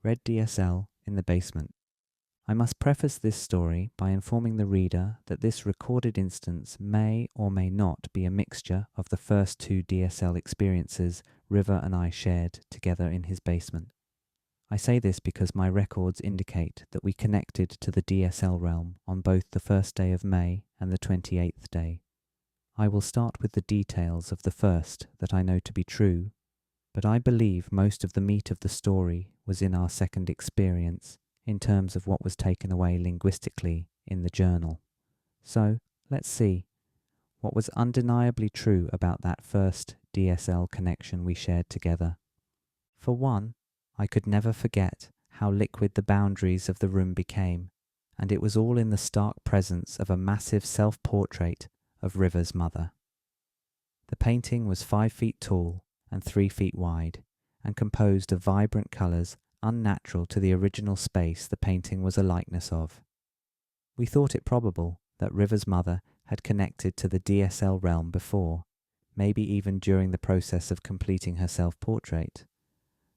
Red DSL in the basement. I must preface this story by informing the reader that this recorded instance may or may not be a mixture of the first two DSL experiences River and I shared together in his basement. I say this because my records indicate that we connected to the DSL realm on both the first day of May and the 28th day. I will start with the details of the first that I know to be true, but I believe most of the meat of the story was in our second experience in terms of what was taken away linguistically in the journal. So, let's see. What was undeniably true about that first DSL connection we shared together? For one, I could never forget how liquid the boundaries of the room became, and it was all in the stark presence of a massive self-portrait of River's mother. The painting was 5 feet tall and 3 feet wide, and composed of vibrant colours unnatural to the original space the painting was a likeness of. We thought it probable that River's mother had connected to the DSL realm before, maybe even during the process of completing her self-portrait,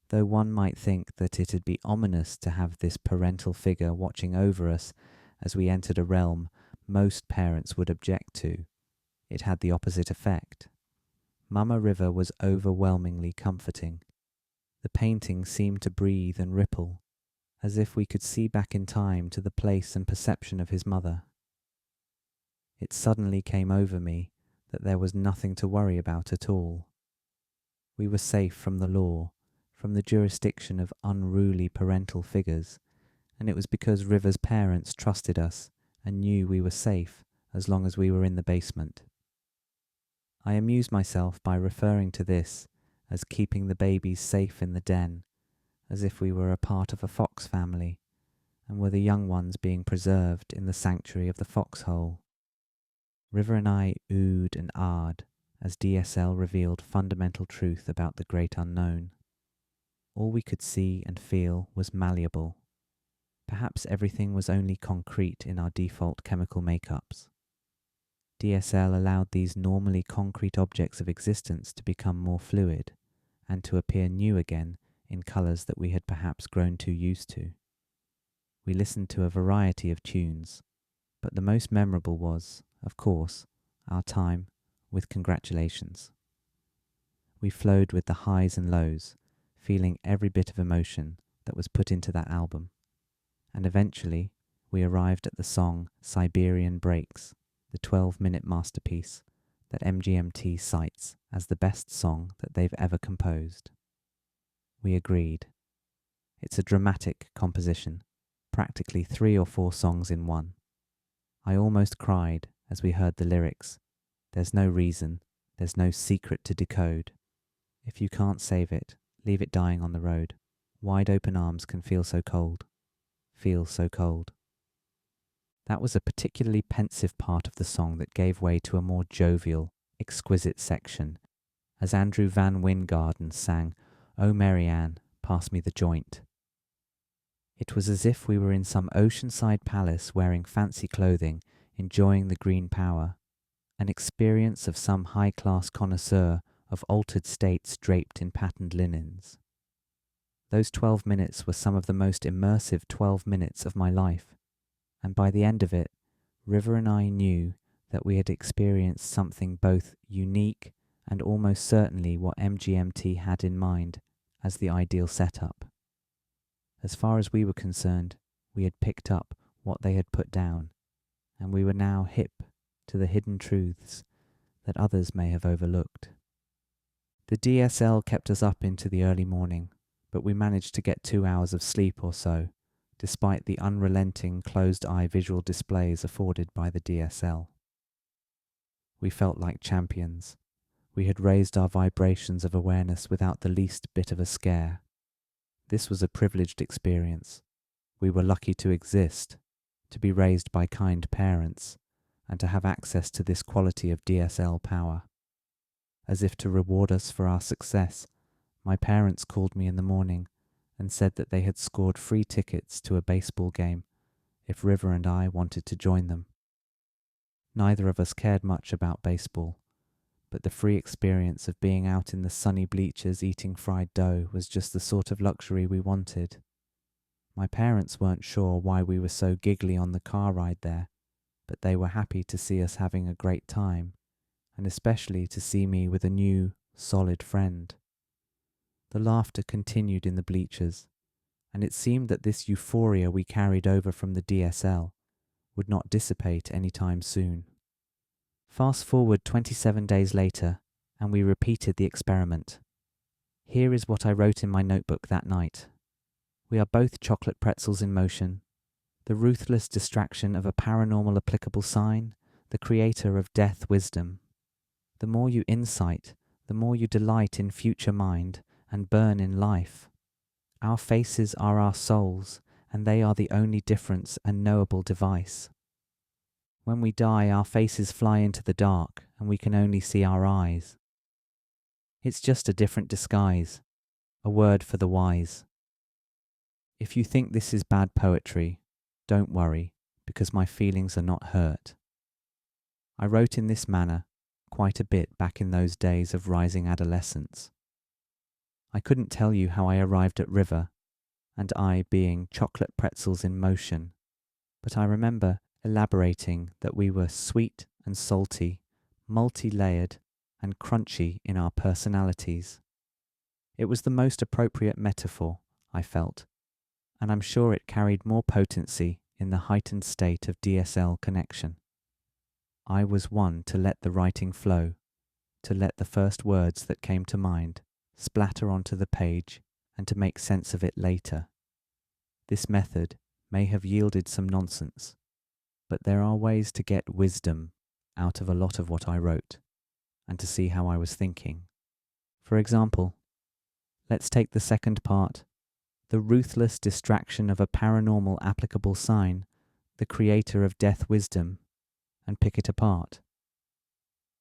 though one might think that it'd be ominous to have this parental figure watching over us as we entered a realm most parents would object to. It had the opposite effect. Mama River was overwhelmingly comforting. The painting seemed to breathe and ripple, as if we could see back in time to the place and perception of his mother. It suddenly came over me that there was nothing to worry about at all. We were safe from the law, from the jurisdiction of unruly parental figures, and it was because River's parents trusted us and knew we were safe as long as we were in the basement. I amuse myself by referring to this as keeping the babies safe in the den, as if we were a part of a fox family, and were the young ones being preserved in the sanctuary of the foxhole. River and I oohed and ahed as DSL revealed fundamental truth about the great unknown. All we could see and feel was malleable. Perhaps everything was only concrete in our default chemical makeups. DSL allowed these normally concrete objects of existence to become more fluid, and to appear new again in colours that we had perhaps grown too used to. We listened to a variety of tunes, but the most memorable was, of course, our time with Congratulations. We flowed with the highs and lows, feeling every bit of emotion that was put into that album, and eventually we arrived at the song Siberian Breaks, the 12-minute masterpiece that MGMT cites as the best song that they've ever composed. We agreed. It's a dramatic composition, practically 3 or 4 songs in one. I almost cried as we heard the lyrics. There's no reason, there's no secret to decode. If you can't save it, leave it dying on the road. Wide open arms can feel so cold. Feel so cold. That was a particularly pensive part of the song that gave way to a more jovial, exquisite section, as Andrew Van Wingarden sang, "Oh Marianne, pass me the joint." It was as if we were in some oceanside palace wearing fancy clothing, enjoying the green power, an experience of some high-class connoisseur of altered states draped in patterned linens. Those 12 minutes were some of the most immersive 12 minutes of my life, and by the end of it, River and I knew that we had experienced something both unique and almost certainly what MGMT had in mind as the ideal setup. As far as we were concerned, we had picked up what they had put down, and we were now hip to the hidden truths that others may have overlooked. The DSL kept us up into the early morning, but we managed to get 2 hours of sleep or so, despite the unrelenting closed-eye visual displays afforded by the DSL. We felt like champions. We had raised our vibrations of awareness without the least bit of a scare. This was a privileged experience. We were lucky to exist, to be raised by kind parents, and to have access to this quality of DSL power. As if to reward us for our success, my parents called me in the morning and said that they had scored free tickets to a baseball game if River and I wanted to join them. Neither of us cared much about baseball, but the free experience of being out in the sunny bleachers eating fried dough was just the sort of luxury we wanted. My parents weren't sure why we were so giggly on the car ride there, but they were happy to see us having a great time, and especially to see me with a new, solid friend. The laughter continued in the bleachers, and it seemed that this euphoria we carried over from the DSL would not dissipate any time soon. Fast forward 27 days later, and we repeated the experiment. Here is what I wrote in my notebook that night. We are both chocolate pretzels in motion, the ruthless distraction of a paranormal applicable sign, the creator of death wisdom. The more you incite, the more you delight in future mind and burn in life. Our faces are our souls, and they are the only difference and knowable device. When we die, our faces fly into the dark, and we can only see our eyes. It's just a different disguise, a word for the wise. If you think this is bad poetry, don't worry, because my feelings are not hurt. I wrote in this manner quite a bit back in those days of rising adolescence. I couldn't tell you how I arrived at River, and I being chocolate pretzels in motion, but I remember elaborating that we were sweet and salty, multi-layered and crunchy in our personalities. It was the most appropriate metaphor, I felt, and I'm sure it carried more potency in the heightened state of DSL connection. I was one to let the writing flow, to let the first words that came to mind splatter onto the page and to make sense of it later. This method may have yielded some nonsense, but there are ways to get wisdom out of a lot of what I wrote and to see how I was thinking. For example, let's take the second part, the ruthless distraction of a paranormal applicable sign, the creator of death wisdom, and pick it apart.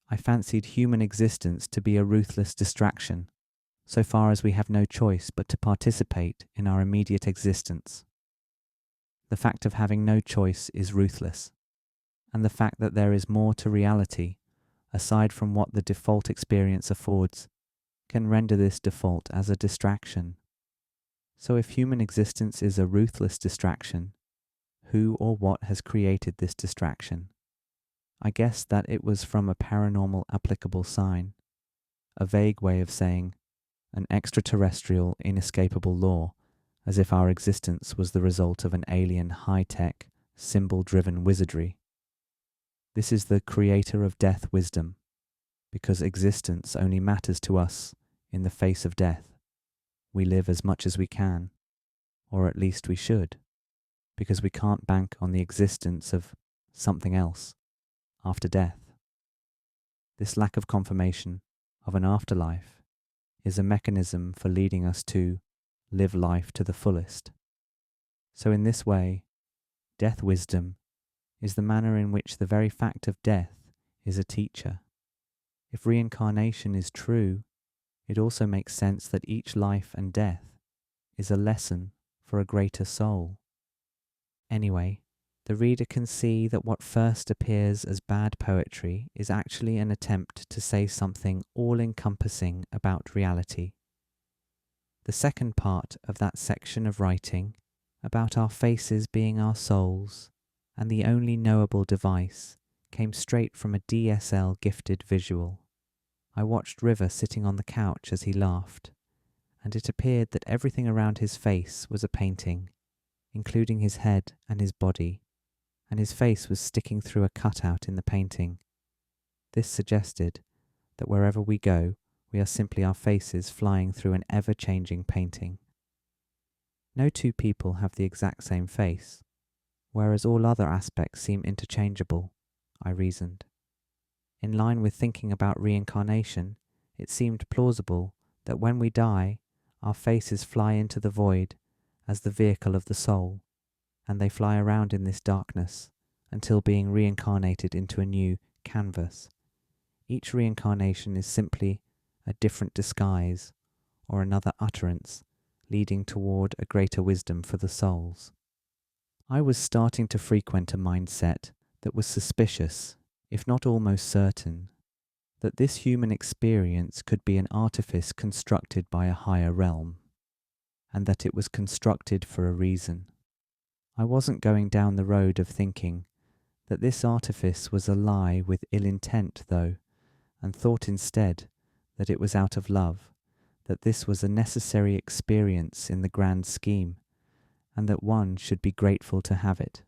I fancied human existence to be a ruthless distraction, so far as we have no choice but to participate in our immediate existence. The fact of having no choice is ruthless, and the fact that there is more to reality, aside from what the default experience affords, can render this default as a distraction. So if human existence is a ruthless distraction, who or what has created this distraction? I guess that it was from a paranormal applicable sign, a vague way of saying an extraterrestrial inescapable law, as if our existence was the result of an alien high-tech, symbol-driven wizardry. This is the creator of death wisdom, because existence only matters to us in the face of death. We live as much as we can, or at least we should, because we can't bank on the existence of something else after death. This lack of confirmation of an afterlife is a mechanism for leading us to live life to the fullest. So in this way, death wisdom is the manner in which the very fact of death is a teacher. If reincarnation is true, it also makes sense that each life and death is a lesson for a greater soul. Anyway, the reader can see that what first appears as bad poetry is actually an attempt to say something all-encompassing about reality. The second part of that section of writing, about our faces being our souls and the only knowable device, came straight from a DSL gifted visual. I watched River sitting on the couch as he laughed, and it appeared that everything around his face was a painting, including his head and his body, and his face was sticking through a cutout in the painting. This suggested that wherever we go, we are simply our faces flying through an ever-changing painting. No two people have the exact same face, whereas all other aspects seem interchangeable, I reasoned. In line with thinking about reincarnation, it seemed plausible that when we die, our faces fly into the void as the vehicle of the soul, and they fly around in this darkness until being reincarnated into a new canvas. Each reincarnation is simply a different disguise or another utterance leading toward a greater wisdom for the souls. I was starting to frequent a mindset that was suspicious, if not almost certain, that this human experience could be an artifice constructed by a higher realm. and that it was constructed for a reason. I wasn't going down the road of thinking that this artifice was a lie with ill intent, though, and thought instead that it was out of love, that this was a necessary experience in the grand scheme, and that one should be grateful to have it.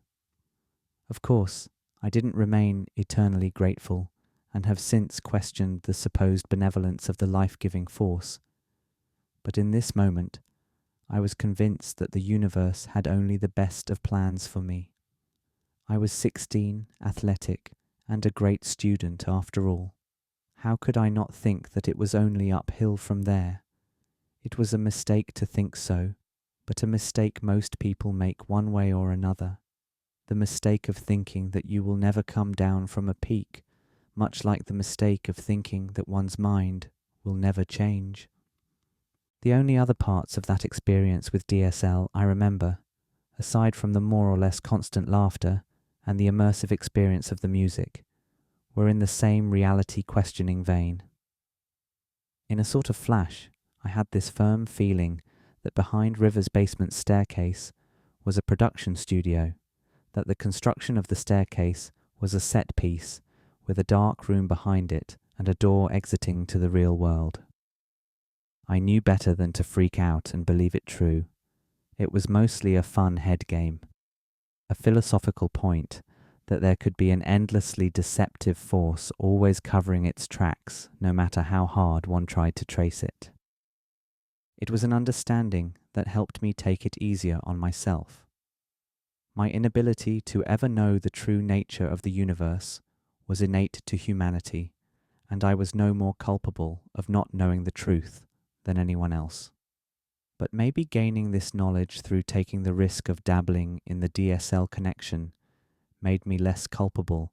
Of course, I didn't remain eternally grateful, and have since questioned the supposed benevolence of the life-giving force. But in this moment, I was convinced that the universe had only the best of plans for me. I was 16, athletic, and a great student after all. How could I not think that it was only uphill from there? It was a mistake to think so, but a mistake most people make one way or another. The mistake of thinking that you will never come down from a peak, much like the mistake of thinking that one's mind will never change. The only other parts of that experience with DSL I remember, aside from the more or less constant laughter and the immersive experience of the music, were in the same reality-questioning vein. In a sort of flash, I had this firm feeling that behind River's basement staircase was a production studio, that the construction of the staircase was a set piece with a dark room behind it and a door exiting to the real world. I knew better than to freak out and believe it true. It was mostly a fun head game, a philosophical point that there could be an endlessly deceptive force always covering its tracks, no matter how hard one tried to trace it. It was an understanding that helped me take it easier on myself. My inability to ever know the true nature of the universe was innate to humanity, and I was no more culpable of not knowing the truth than anyone else. But maybe gaining this knowledge through taking the risk of dabbling in the DSL connection made me less culpable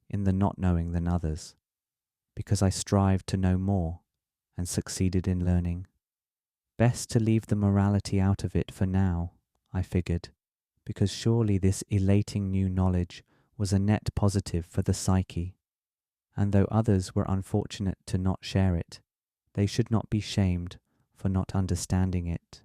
in the not knowing than others, because I strived to know more and succeeded in learning. Best to leave the morality out of it for now, I figured, because surely this elating new knowledge was a net positive for the psyche, and though others were unfortunate to not share it, they should not be shamed for not understanding it.